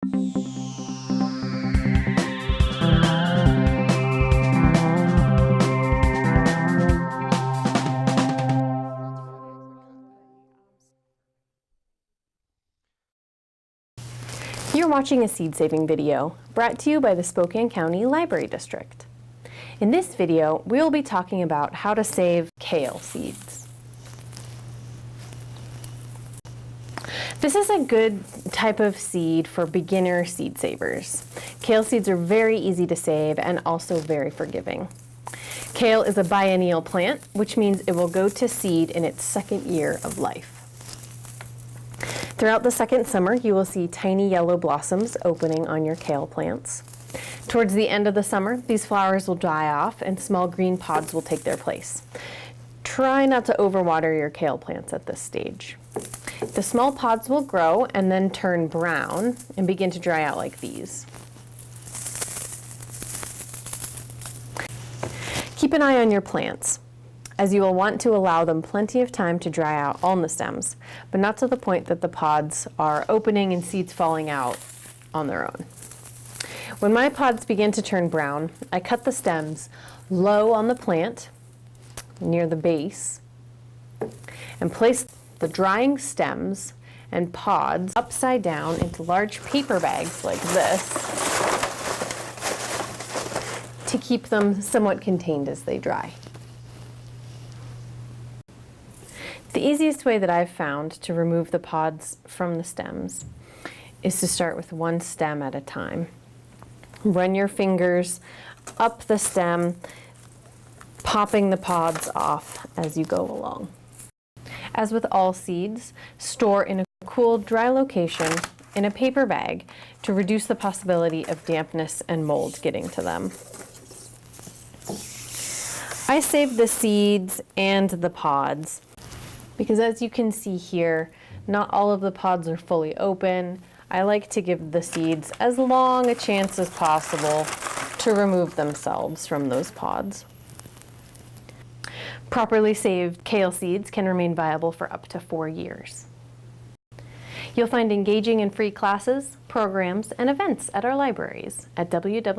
You're watching a seed-saving video brought to you by the Spokane County Library District. In this video, we will be talking about how to save kale seeds. This is a good type of seed for beginner seed savers. Kale seeds are very easy to save and also very forgiving. Kale is a biennial plant, which means it will go to seed in its second year of life. Throughout the second summer, you will see tiny yellow blossoms opening on your kale plants. Towards the end of the summer, these flowers will die off and small green pods will take their place. Try not to overwater your kale plants at this stage. The small pods will grow and then turn brown and begin to dry out like these. Keep an eye on your plants, as you will want to allow them plenty of time to dry out on the stems, but not to the point that the pods are opening and seeds falling out on their own. When my pods begin to turn brown, I cut the stems low on the plant, near the base, and place the drying stems and pods upside down into large paper bags like this to keep them somewhat contained as they dry. The easiest way that I've found to remove the pods from the stems is to start with one stem at a time. Run your fingers up the stem, popping the pods off as you go along. As with all seeds, store in a cool, dry location in a paper bag to reduce the possibility of dampness and mold getting to them. I save the seeds and the pods because, as you can see here, not all of the pods are fully open. I like to give the seeds as long a chance as possible to remove themselves from those pods. Properly saved kale seeds can remain viable for up to 4 years. You'll find engaging and free classes, programs, and events at our libraries at www.scld.org.